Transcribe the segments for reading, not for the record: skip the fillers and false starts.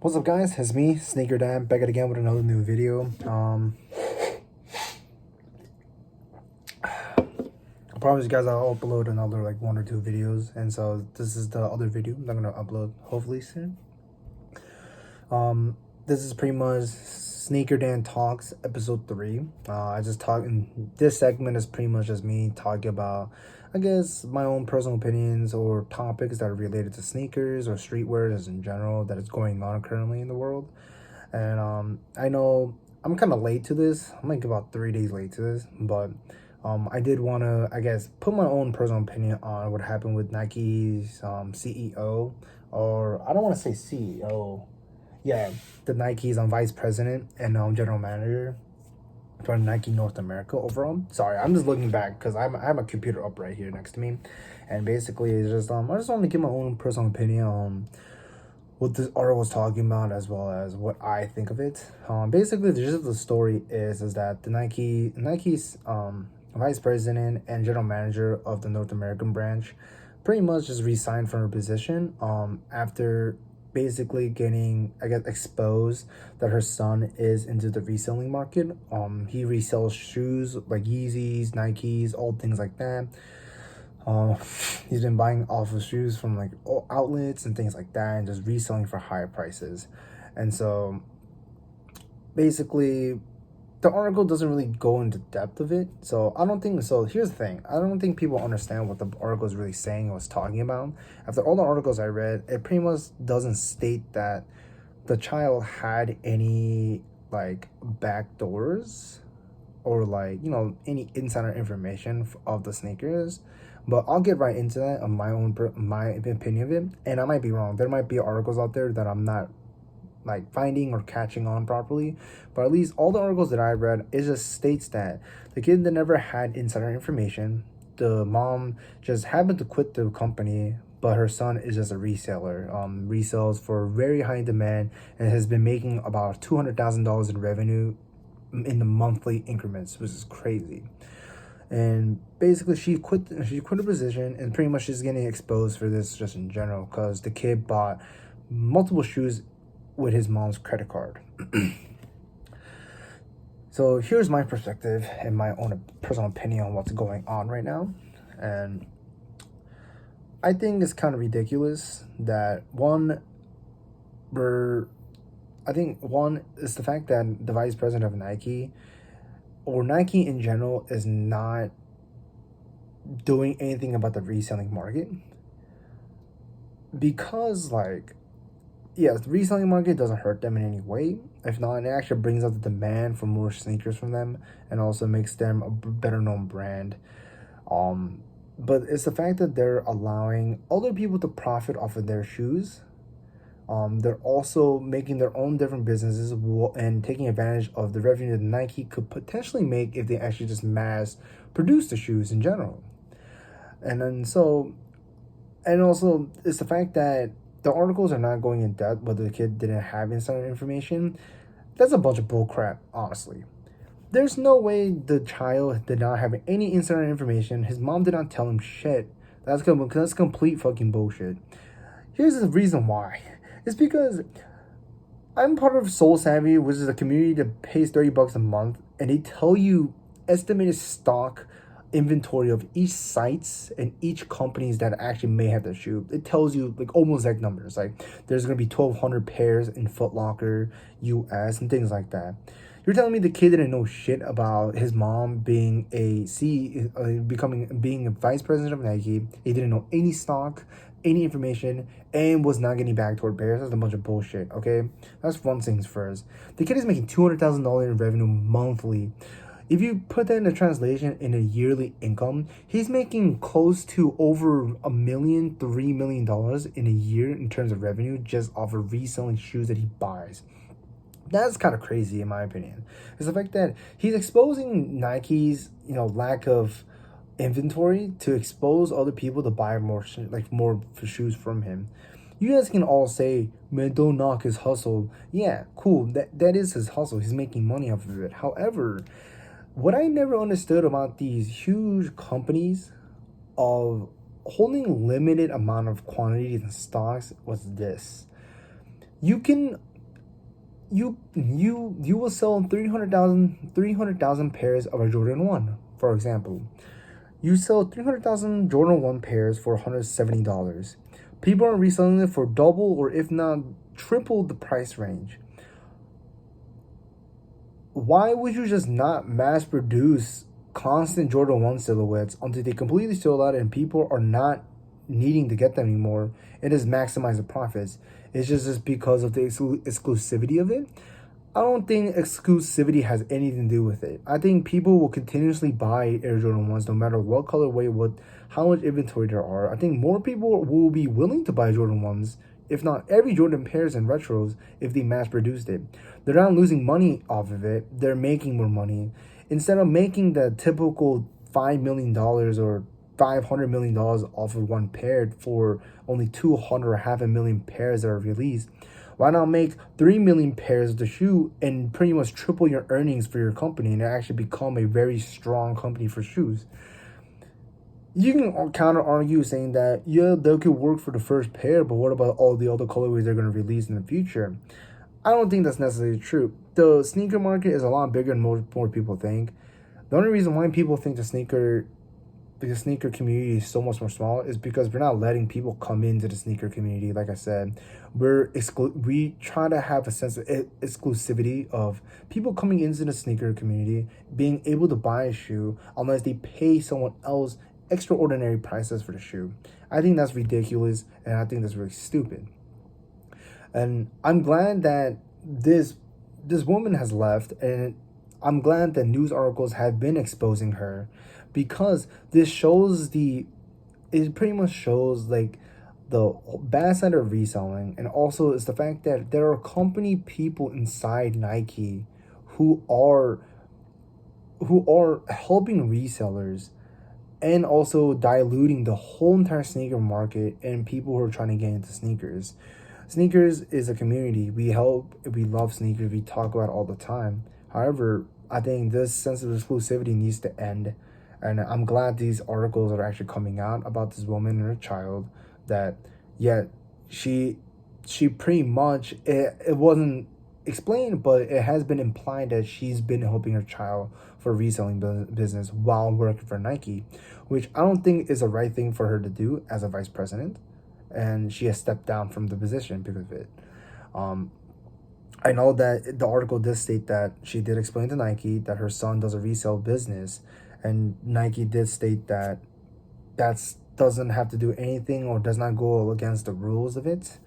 What's up, guys? It's me, Sneaker Dan, back at again with another new video. I promise you guys I'll upload another like one or two videos, and so this is the other video I'm gonna upload hopefully soon. This is pretty much Sneaker Dan Talks episode 3. I just talk in this segment is pretty much just me talking about, I guess, my own personal opinions or topics that are related to sneakers or streetwear as in general that is going on currently in the world. And I know I'm kind of late to this. I'm like about 3 days late to this, but I did want to, I guess, put my own personal opinion on what happened with Nike's CEO, or I don't want to say CEO. Yeah, the Nike's vice president and general manager for Nike North America overall. Sorry, I'm just looking back because I have a computer up right here next to me, and basically it's just I just want to give my own personal opinion on what this article was talking about as well as what I think of it. Basically, the gist of the story is that the Nike's vice president and general manager of the North American branch pretty much just resigned from her position after basically getting, I guess, exposed that her son is into the reselling market. He resells shoes like Yeezys, Nikes, all things like that. Uh, he's been buying off of shoes from like outlets and things like that and just reselling for higher prices. And so basically the article doesn't really go into depth of it. So I don't think so. Here's the thing. I don't think people understand what the article is really saying or was talking about. After all the articles I read, it pretty much doesn't state that the child had any like back doors or like any insider information of the sneakers, but I'll get right into that on my opinion of it, and I might be wrong. There might be articles out there that I'm not like finding or catching on properly, but at least all the articles that I read, it just states that the kid that never had insider information. The mom just happened to quit the company, but her son is just a reseller, resells for very high demand and has been making about $200,000 in revenue in the monthly increments, which is crazy. And basically she quit her position, and pretty much she's getting exposed for this just in general because the kid bought multiple shoes with his mom's credit card. So here's my perspective and my own personal opinion on what's going on right now. And I think it's kind of ridiculous that one is the fact that the vice president of Nike or Nike in general is not doing anything about the reselling market, because like, yes, the reselling market doesn't hurt them in any way. If not, it actually brings up the demand for more sneakers from them and also makes them a better known brand. But it's the fact that they're allowing other people to profit off of their shoes. They're also making their own different businesses and taking advantage of the revenue that Nike could potentially make if they actually just mass produce the shoes in general. And then so, and also it's the fact that the articles are not going in depth whether the kid didn't have insider information. That's a bunch of bullcrap, honestly. There's no way the child did not have any insider information. His mom did not tell him shit. That's complete fucking bullshit. Here's the reason why. It's because I'm part of Soul Savvy, which is a community that pays $30 a month, and they tell you estimated stock inventory of each sites and each companies that actually may have their shoe. It tells you like almost exact numbers. Like there's gonna be 1,200 pairs in Foot Locker, US, and things like that. You're telling me the kid didn't know shit about his mom being being a vice president of Nike. He didn't know any stock, any information, and was not getting back toward pairs. That's a bunch of bullshit. Okay, that's one things first. The kid is making $200,000 in revenue monthly. If you put that in a translation in a yearly income, he's making close to over $3 million in a year in terms of revenue just off of reselling shoes that he buys. That's kind of crazy in my opinion. It's the fact that he's exposing Nike's lack of inventory to expose other people to buy more shoes from him. You guys can all say, man, don't knock his hustle. Yeah, cool. That is his hustle. He's making money off of it. However, what I never understood about these huge companies of holding limited amount of quantities and stocks was this. You can You will sell 300,000 pairs of a Jordan 1, for example. You sell 300,000 Jordan 1 pairs for $170. People are reselling it for double or if not triple the price range. Why would you just not mass produce constant Jordan 1 silhouettes until they completely sold out and people are not needing to get them anymore and just maximize the profits? It's just because of the exclusivity of it. I don't think exclusivity has anything to do with it. I think people will continuously buy Air Jordan 1s no matter what colorway, how much inventory there are. I think more people will be willing to buy Jordan 1s, if not every Jordan pairs and retros, if they mass produced it. They're not losing money off of it, they're making more money. Instead of making the typical $5 million or $500 million off of one pair for only 200 or half a million pairs that are released, why not make 3 million pairs of the shoe and pretty much triple your earnings for your company and actually become a very strong company for shoes? You can counter argue saying that, yeah, they could work for the first pair, but what about all the other colorways they're going to release in the future? I don't think that's necessarily true. The sneaker market is a lot bigger than more people think. The only reason why people think the sneaker community is so much more small is because we're not letting people come into the sneaker community. Like I said, we try to have a sense of exclusivity of people coming into the sneaker community being able to buy a shoe unless they pay someone else extraordinary prices for the shoe. I think that's ridiculous and I think that's really stupid. And I'm glad that this woman has left, and I'm glad that news articles have been exposing her, because it pretty much shows like the bad side of reselling, and also is the fact that there are company people inside Nike who are helping resellers and also diluting the whole entire sneaker market and people who are trying to get into sneakers. Sneakers is a community. We love sneakers. We talk about it all the time. However, I think this sense of exclusivity needs to end. And I'm glad these articles are actually coming out about this woman and her child. That, yeah, she pretty much, it wasn't explained, but it has been implied that she's been helping her child for reselling business while working for Nike, which I don't think is the right thing for her to do as a vice president, and she has stepped down from the position because of it. Um, I know that the article did state that she did explain to Nike that her son does a resale business, and Nike did state that that's doesn't have to do anything or does not go against the rules of it,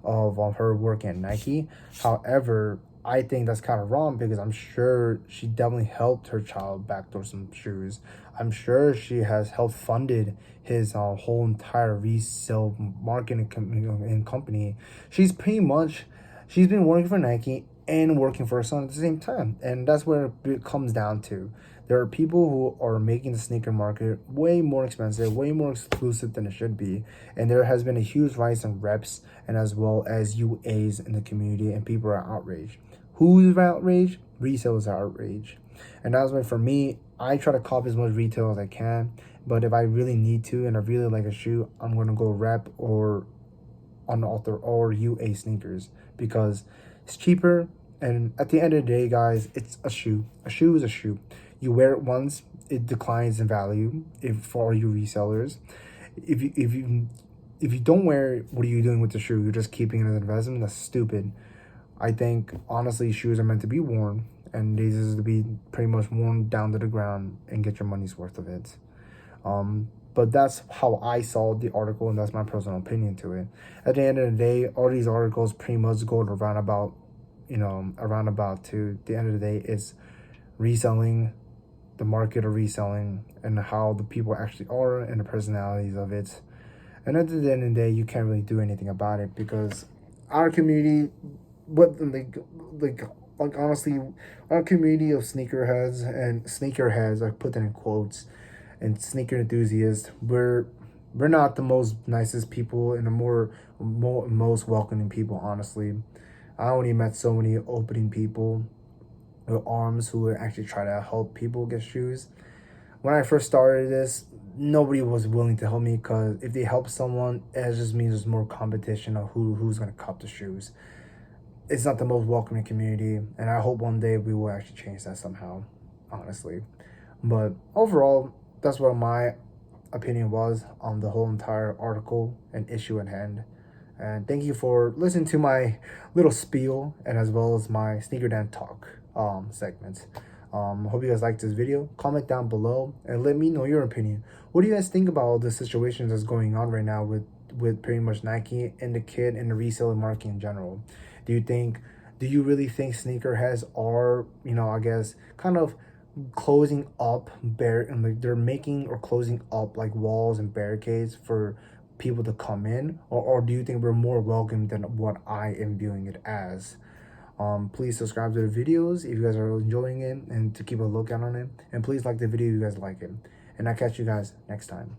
of her working at Nike. However, I think that's kind of wrong because I'm sure she definitely helped her child backdoor some shoes. I'm sure she has helped funded his whole entire resale marketing company. She's been working for Nike and working for her son at the same time, and that's where it comes down to. There are people who are making the sneaker market way more expensive, way more exclusive than it should be, and there has been a huge rise in reps and as well as UAs in the community, and people are outraged. Who's outraged? Resellers are outraged. And that's why for me, I try to copy as much retail as I can, but if I really need to and I really like a shoe, I'm going to go rep or unaltered or UA sneakers because it's cheaper. And at the end of the day, guys, it's a shoe. A shoe is a shoe. You wear it once, it declines in value. If for all you resellers, if you don't wear it, what are you doing with the shoe? You're just keeping it as an investment. That's stupid. I think honestly, shoes are meant to be worn, and these is to be pretty much worn down to the ground and get your money's worth of it. But that's how I saw the article, and that's my personal opinion to it. At the end of the day, all these articles pretty much go around about, to the end of the day, is reselling, the market of reselling, and how the people actually are and the personalities of it. And at the end of the day, you can't really do anything about it because our community, what like honestly, our community of sneakerheads, I put that in quotes, and sneaker enthusiasts, we're not the most nicest people and the most welcoming people, honestly. I only met so many opening people with arms who would actually try to help people get shoes. When I first started this, nobody was willing to help me because if they help someone, it just means there's more competition of who's gonna cop the shoes. it's not the most welcoming community, and I hope one day we will actually change that somehow, honestly. But overall, that's what my opinion was on the whole entire article and issue at hand. And thank you for listening to my little spiel and as well as my Sneaker Dan Talk segment. Hope you guys liked this video. Comment down below and let me know your opinion. What do you guys think about all the situations that's going on right now with pretty much Nike and the kid and the reselling market in general? Do you really think sneakerheads are, I guess, kind of closing up and like they're making or closing up like walls and barricades for people to come in, or do you think we're more welcome than what I am viewing it as? Please subscribe to the videos if you guys are enjoying it and to keep a lookout on it, and please like the video if you guys like it, and I'll catch you guys next time.